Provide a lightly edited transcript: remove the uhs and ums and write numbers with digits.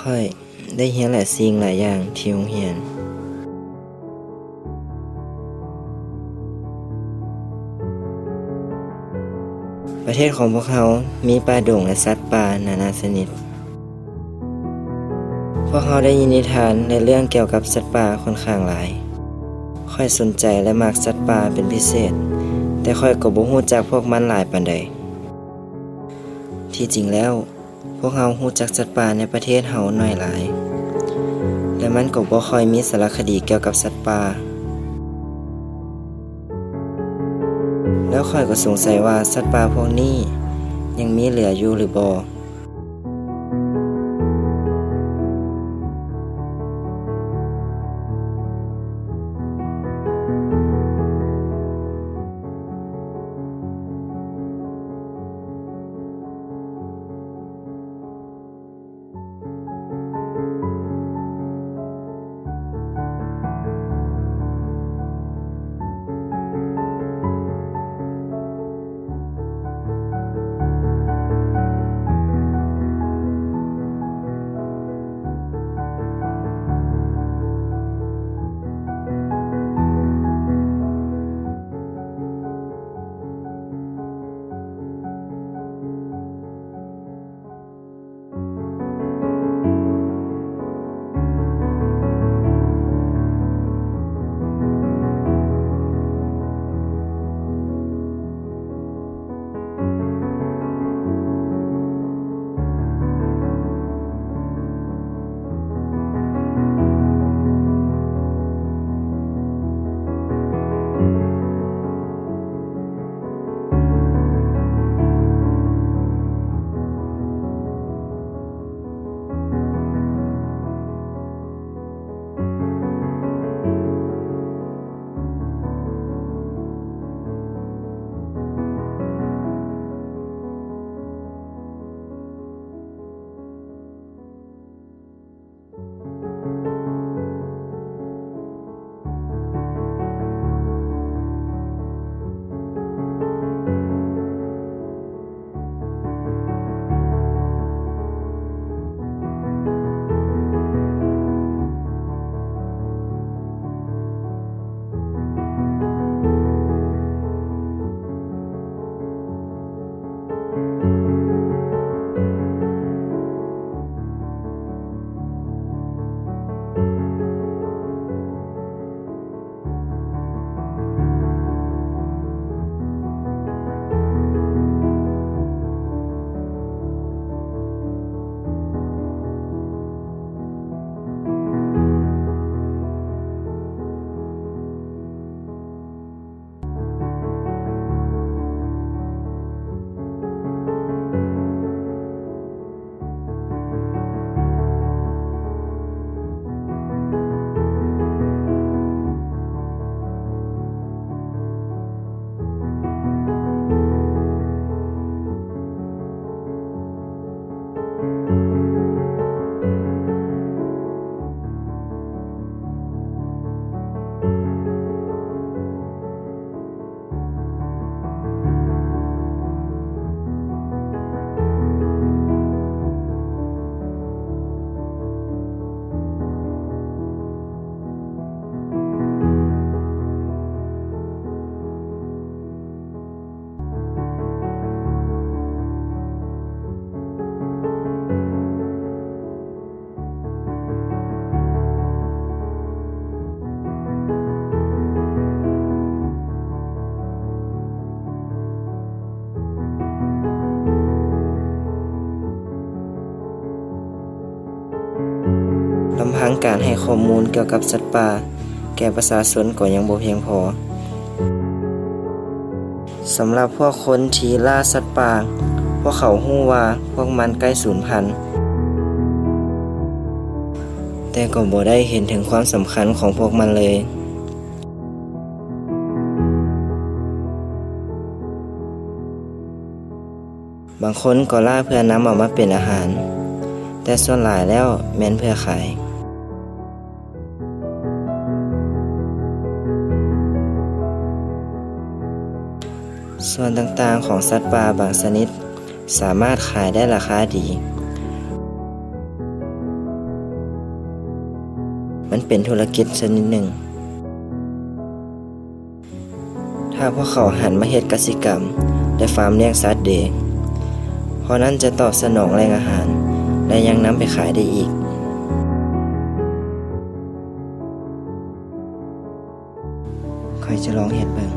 ข้อยได้เรียนหลายสิ่งหลายอย่างที่โรงเรียนประเทศของพวกเรามีป่าดงและสัตว์ป่านานาชนิดพวกเราได้ยินนิทานและเรื่องเกี่ยวกับสัตว์ป่าค่อนข้างหลายข้อยสนใจและมักสัตว์ป่าเป็นพิเศษแต่ข้อยก็บ่รู้จักพวกมันหลายปานใดที่จริงแล้วพวกเรารู้จักสัตว์ป่าในประเทศเฮาน้อยหลายและมันก็บ่ค่อยมีสารคดีเกี่ยวกับสัตว์ป่าแล้วข้อยก็สงสัยว่าสัตว์ป่าพวกนี้ยังมีเหลืออยู่หรือบ่ลำพังการให้ข้อมูลเกี่ยวกับสัตว์ป่าแก่ประชาชนก็ยังบ่เพียงพอสำหรับพวกคนที่ล่าสัตว์ป่าพวกเขารู้ว่าพวกมันใกล้สูญพันธุ์แต่ก็บ่ได้เห็นถึงความสำคัญของพวกมันเลยบางคนก็ล่าเพื่อนำเอามาเป็นอาหารแต่ส่วนหลายแล้วแม่นเพื่อขายส่วนต่างๆของสัตว์ป่าบางชนิดสามารถขายได้ราคาดี มันเป็นธุรกิจชนิดหนึ่ง ถ้าพวกเขาหันมาเฮ็ดกสิกรรมและฟาร์มเลี้ยงสัตว์เดเพราะนั้นจะตอบสนองแหล่งอาหารและยังนำไปขายได้อีกค่อยจะลองเฮ็ดเบิ่ง